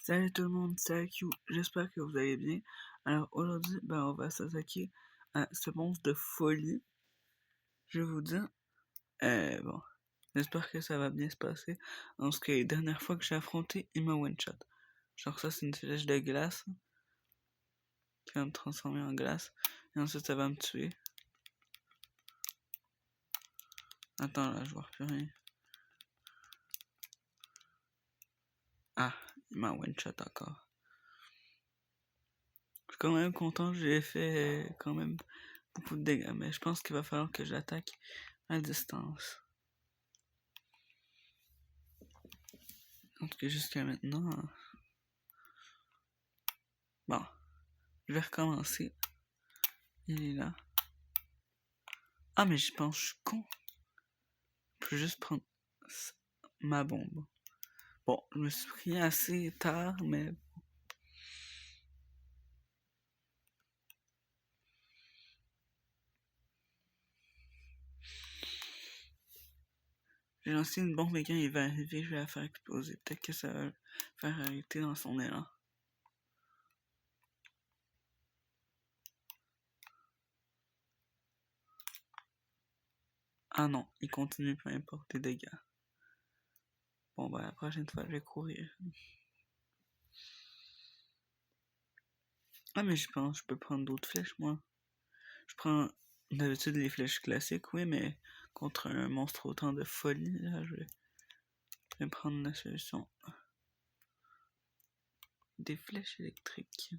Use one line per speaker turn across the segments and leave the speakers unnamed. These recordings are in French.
Salut tout le monde, c'est AQ, j'espère que vous allez bien. Alors aujourd'hui, on va s'attaquer à ce monstre de folie. Je vais vous dire, bon, j'espère que ça va bien se passer. Parce que les dernières fois que j'ai affronté, il m'a one-shot. Genre ça, c'est une flèche de glace qui va me transformer en glace. Et ensuite, ça va me tuer. Attends, là, je vois plus rien. Ah, il m'a one-shot encore. Je suis quand même content, j'ai fait quand même beaucoup de dégâts. Mais je pense qu'il va falloir que j'attaque à distance. En tout cas, jusqu'à maintenant. Bon, je vais recommencer. Il est là. Ah, mais je pense que je suis con. Je peux juste prendre ma bombe. Bon, je me suis pris assez tard, mais... J'ai lancé une bombe et quand il va arriver, je vais la faire exploser. Peut-être que ça va le faire arrêter dans son élan. Ah non, il continue peu importe les dégâts. Bon, la prochaine fois, je vais courir. Ah, mais je pense que je peux prendre d'autres flèches, moi. Je prends d'habitude les flèches classiques, oui, mais contre un monstre autant de folie, là, je vais prendre la solution des flèches électriques.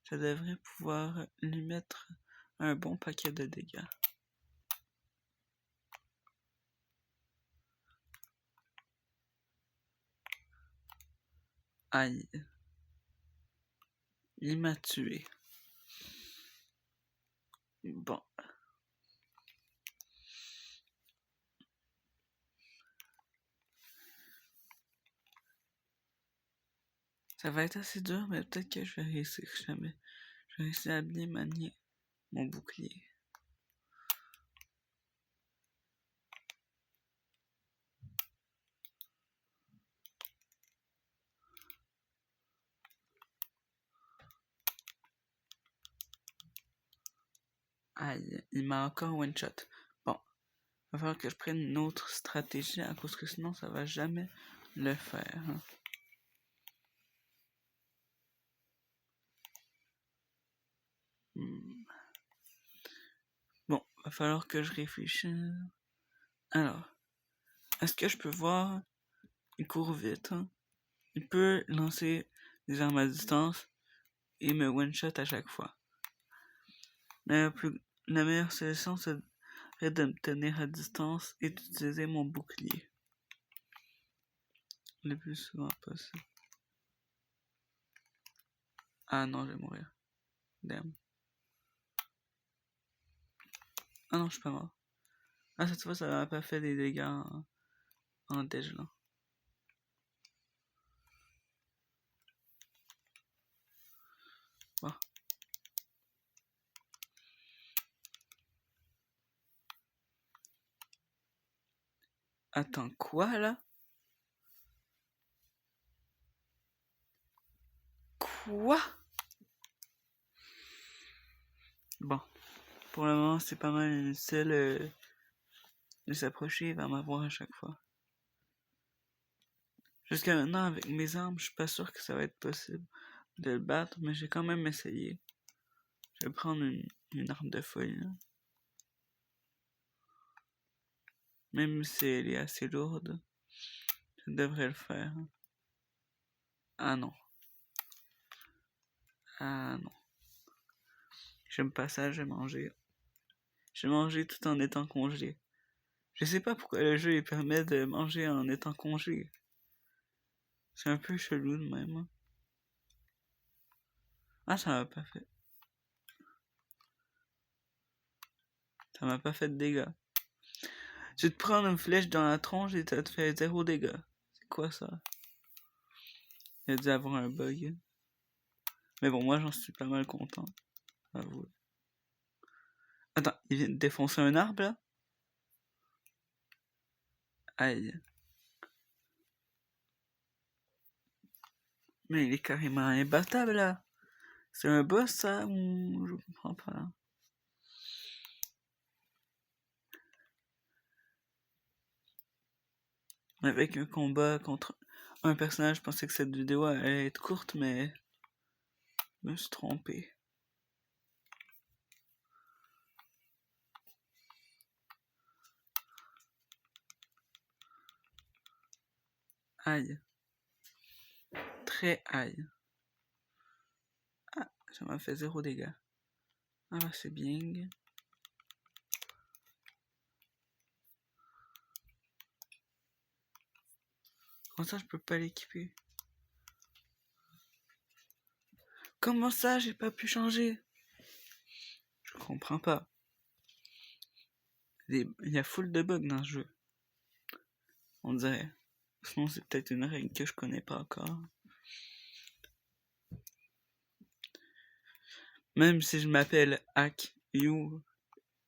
Ça devrait pouvoir lui mettre un bon paquet de dégâts. Aïe. Il m'a tué. Bon. Ça va être assez dur, mais peut-être que je vais réussir jamais. Je vais réussir à bien manier mon bouclier. Aïe, il m'a encore one shot. Bon, il va falloir que je prenne une autre stratégie à cause que sinon ça va jamais le faire. Bon, va falloir que je réfléchisse. Alors, est-ce que je peux voir? Il court vite. Il peut lancer des armes à distance et me one-shot à chaque fois. La meilleure solution serait de me tenir à distance et d'utiliser mon bouclier le plus souvent possible. Ah non, je vais mourir. Damn. Ah non, je suis pas mort. Ah, cette fois, ça m'a pas fait des dégâts en dégelant. Bon. Attends, quoi là? Quoi? Bon. Pour le moment, c'est pas mal inutile de s'approcher, il va m'avoir à chaque fois. Jusqu'à maintenant, avec mes armes, je suis pas sûr que ça va être possible de le battre, mais j'ai quand même essayé. Je vais prendre une arme de folie, là. Même si elle est assez lourde, ça devrait le faire. Ah non. Ah non. J'aime pas ça, j'ai mangé. J'ai mangé tout en étant congelé. Je sais pas pourquoi le jeu il permet de manger en étant congelé. C'est un peu chelou de même. Hein. Ah, ça m'a pas fait. Ça m'a pas fait de dégâts. Tu te prends une flèche dans la tronche et ça te fait 0 dégâts. C'est quoi ça? Il a dû avoir un bug. Mais bon, moi j'en suis pas mal content. Avouez. Attends, il vient de défoncer un arbre là? Aïe. Mais il est carrément imbattable, là. C'est un boss, ça, ou... Je comprends pas. Avec un combat contre un personnage, je pensais que cette vidéo allait être courte, mais... Je me suis trompé. Aïe. Très aïe. Ah, ça m'a fait 0 dégâts. Ah bah c'est bien. Comment ça je peux pas l'équiper? Comment ça j'ai pas pu changer? Je comprends pas. Il y a full de bugs dans ce jeu. On dirait. Sinon c'est peut-être une règle que je connais pas encore. Même si je m'appelle Hack You,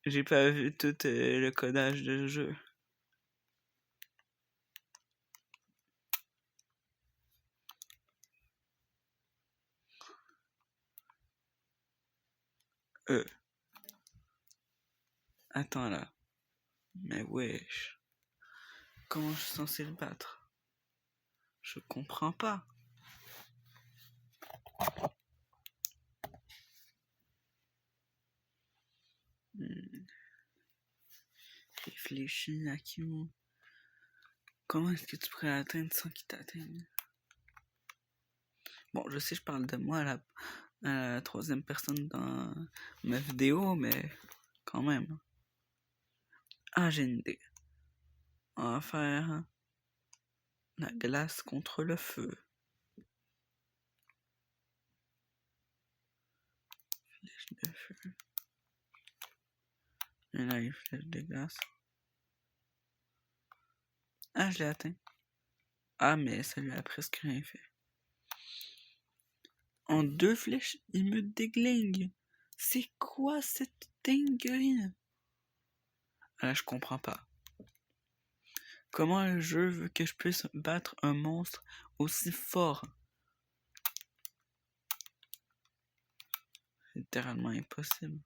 j'ai pas vu tout le codage de jeu. Attends là. Mais wesh. Comment je suis censé le battre? Je comprends pas. Réfléchis, Akio. Comment est-ce que tu pourrais l'atteindre sans qu'il t'atteigne? Bon, je sais, je parle de moi à la troisième personne dans ma vidéo, mais quand même. Ah, j'ai une idée. On va faire la glace contre le feu. Flèche de feu. Et là, une flèche de glace. Ah, je l'ai atteint. Ah, mais ça lui a presque rien fait. En 2 flèches, il me déglingue. C'est quoi cette dinguerie? Ah, là, je comprends pas. Comment le jeu veut que je puisse battre un monstre aussi fort? C'est littéralement impossible.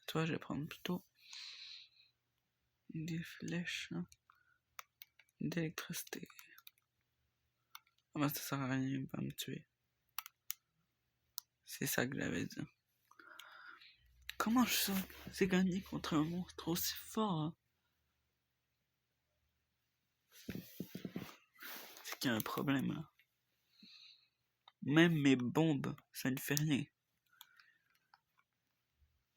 Toi, je vais prendre plutôt des flèches d'électricité. Ah bah ça sert à rien, il va me tuer. C'est ça que j'avais dit. Comment je sais gagner contre un monstre aussi fort? C'est qu'il y a un problème là. Même mes bombes, ça ne fait rien.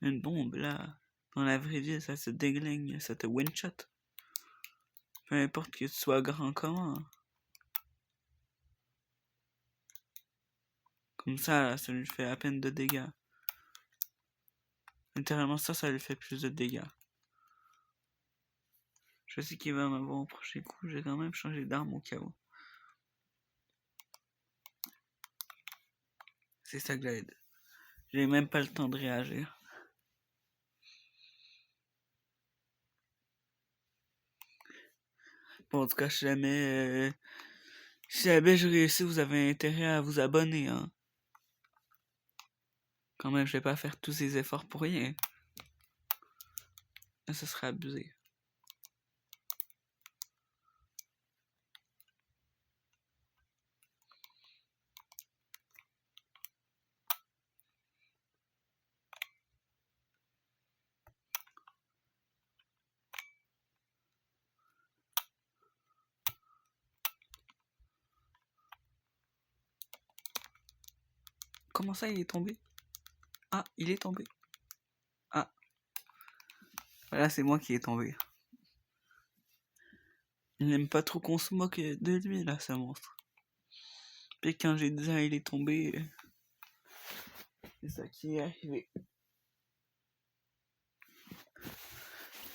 Une bombe là, dans la vraie vie, ça se déglingue, ça te one-shot. Peu importe que tu sois grand comment. Comme ça, ça lui fait à peine de dégâts. Littéralement, ça lui fait plus de dégâts. Je sais qu'il va m'avoir au prochain coup, j'ai quand même changé d'arme au cas où. C'est ça que j'aide. J'ai même pas le temps de réagir. Bon, en tout cas, si jamais je réussis, vous avez intérêt à vous abonner, hein. Quand même, je vais pas faire tous ces efforts pour rien. Là, ça serait abusé. Comment ça, il est tombé? Ah, il est tombé. Ah. Voilà, c'est moi qui est tombé. Il n'aime pas trop qu'on se moque de lui, là, ce monstre. Puis quand j'ai dit il est tombé, c'est ça qui est arrivé.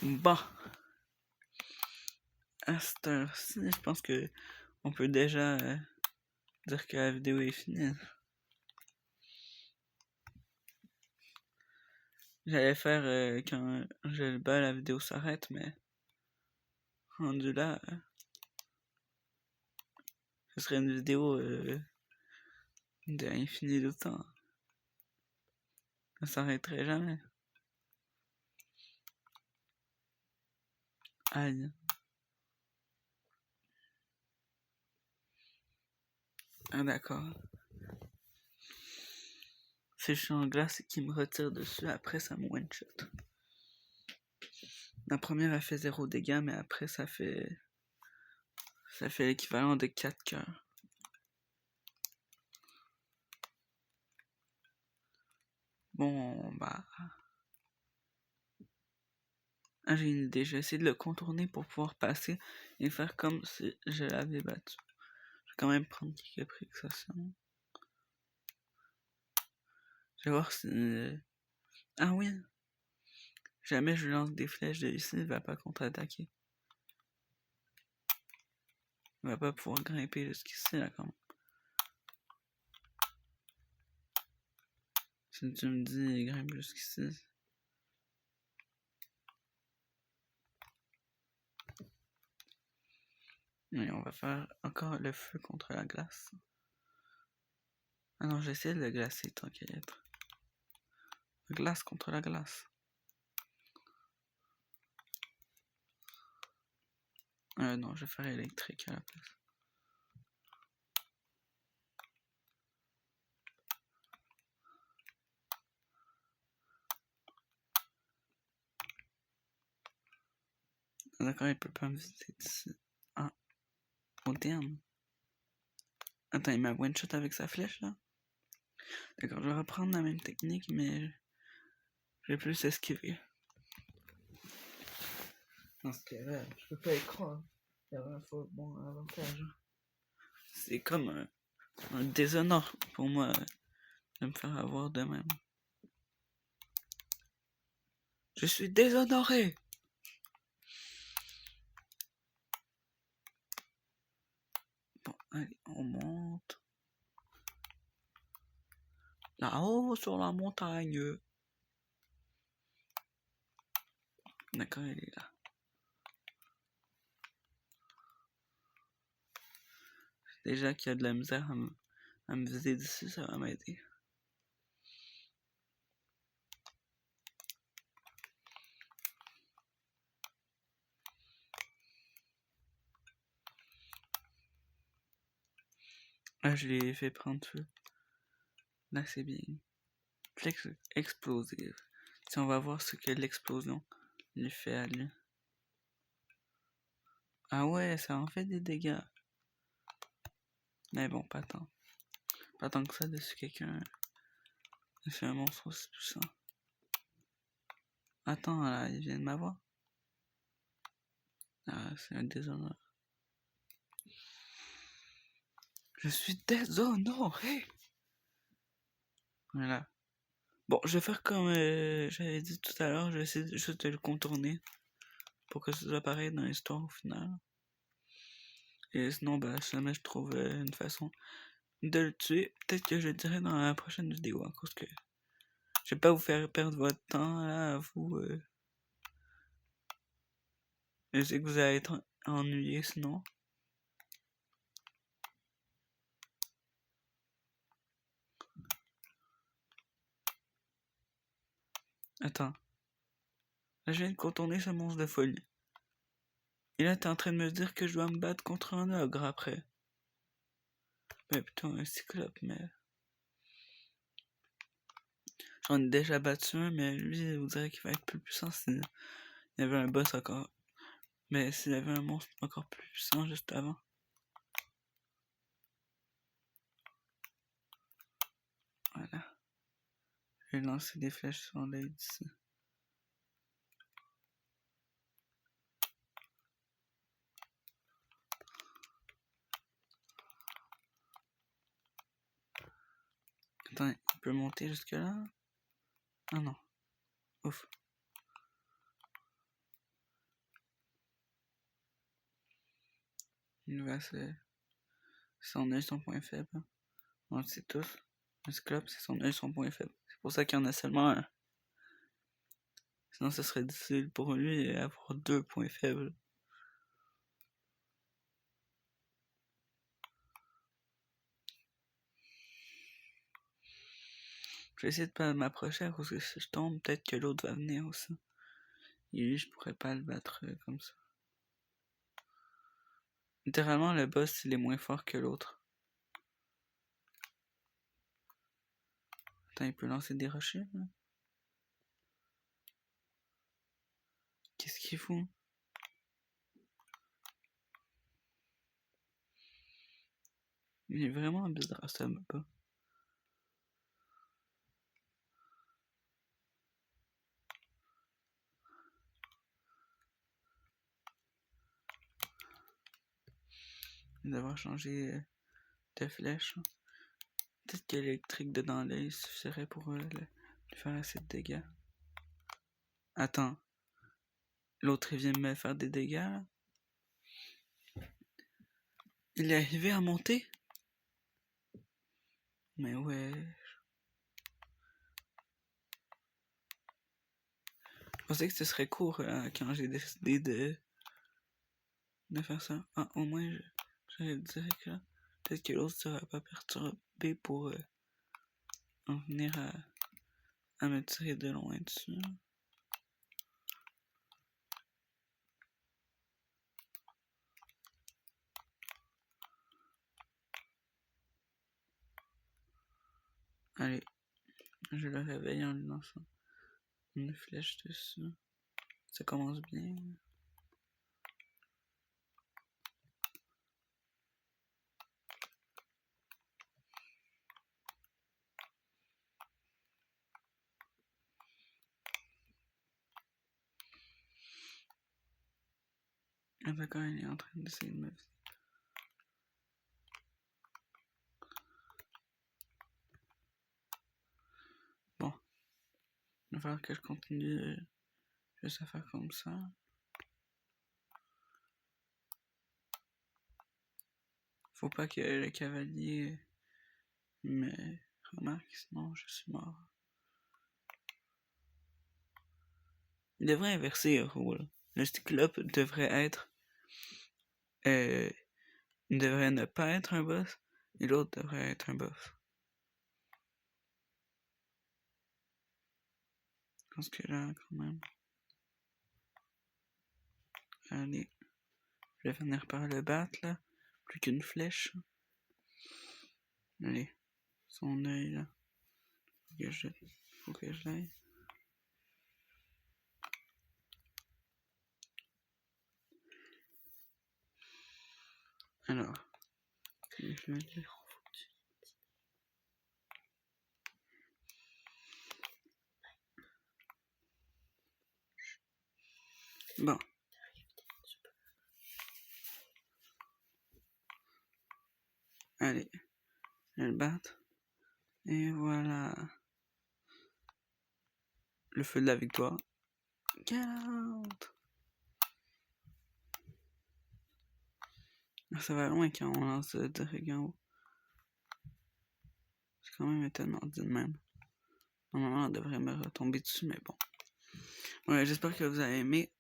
Bah. À cette heure-ci, je pense que on peut déjà dire que la vidéo est finie. J'allais faire quand je le bats, la vidéo s'arrête, mais rendu là, ce serait une vidéo de infini de temps. Ça s'arrêterait jamais. Aïe. Ah d'accord. Si je suis en glace et qu'il me retire dessus, après ça me one-shot. La première elle fait 0 dégâts, mais après ça fait l'équivalent de 4 cœurs. Bon, bah... Ah, j'ai une idée, je vais essayer de le contourner pour pouvoir passer et faire comme si je l'avais battu. Je vais quand même prendre quelques précautions. Je vais voir si... Ah oui! Jamais je lance des flèches de ici, il va pas contre-attaquer. Il va pas pouvoir grimper jusqu'ici, là, quand même. Si tu me dis, il grimpe jusqu'ici... Oui, on va faire encore le feu contre la glace. Ah non, j'essaie de le glacer tant qu'à y être. La glace contre la glace. Non, je vais faire électrique à la place. D'accord, il peut pas me visiter d'ici. Ah, au terme. Attends, il m'a one-shot avec sa flèche là? D'accord, je vais reprendre la même technique, mais je vais plus esquiver. Dans ce cas-là, je peux pas y croire. Il y a un faux bon avantage. C'est comme un déshonneur pour moi de me faire avoir de même. Je suis déshonoré! Bon, allez, on monte. Là-haut sur la montagne. D'accord, il est là. Déjà qu'il y a de la misère à me viser d'ici, ça va m'aider. Ah, je l'ai fait prendre feu. Là, c'est bien. Flex explosive. Si on va voir ce que l'explosion lui fait à lui. Ah ouais, ça en fait des dégâts. Mais bon, pas tant. Pas tant que ça dessus quelqu'un. C'est un monstre aussi puissant. Attends, là, il vient de m'avoir. Ah, c'est un déshonneur. Je suis déshonoré. Voilà. Bon, je vais faire comme j'avais dit tout à l'heure, je vais essayer juste de le contourner pour que ça soit pareil dans l'histoire au final. Et sinon, bah, si jamais je trouve une façon de le tuer, peut-être que je le dirai dans la prochaine vidéo, à cause que je vais pas vous faire perdre votre temps là, à vous. Je sais que vous allez être ennuyé sinon. Attends. Là, je viens de contourner ce monstre de folie. Et là, t'es en train de me dire que je dois me battre contre un ogre après. Mais plutôt un cyclope, mais... J'en ai déjà battu un, mais lui, vous dirait qu'il va être plus puissant s'il y avait un boss encore. Mais s'il y avait un monstre encore plus puissant juste avant. Voilà. Je vais lancer des flèches sur l'œil d'ici. Attends, il peut monter jusque là? Ah non. Ouf. Il va se... Son œil, son point faible. On le sait tous. Un cyclope, c'est son œil, son point faible. C'est pour ça qu'il y en a seulement un. Sinon, ce serait difficile pour lui d'avoir 2 points faibles. Je vais essayer de pas m'approcher parce que si je tombe, peut-être que l'autre va venir aussi. Et lui, je pourrais pas le battre comme ça. Littéralement, le boss, il est moins fort que l'autre. Attends, il peut lancer des rochers, là? Qu'est-ce qu'il fout? Il est vraiment bizarre, ça me pas. Il va devoir changer de flèche. Peut-être que l'électrique dedans là, il suffirait pour lui faire assez de dégâts. Attends. L'autre, il vient me faire des dégâts, là? Il est arrivé à monter? Mais ouais. Je pensais que ce serait court quand j'ai décidé de faire ça. Ah, au moins, j'allais dire que là, peut-être que l'autre sera pas perturbé pour en venir à me tirer de loin dessus. Allez, je le réveille en lui lançant une flèche dessus. Ça commence bien. D'accord, il est en train d'essayer de me viser. Bon. Il va falloir que je continue juste à faire comme ça. Faut pas que le cavalier me remarque, sinon je suis mort. Il devrait inverser le rôle. Le cyclope devrait être... devrait ne pas être un boss, et l'autre devrait être un boss. Je pense que là, quand même... Allez. Je vais finir par le battre, là. Plus qu'une flèche. Allez. Son œil, là. Faut que je l'aille. Alors. Je vais dire. Bon. Allez. Je vais le battre. Et voilà. Le feu de la victoire. 40. Ça va loin quand on lance direct en haut. C'est quand même étonnant dit de même. Normalement, on devrait me retomber dessus, mais bon. Ouais, j'espère que vous avez aimé.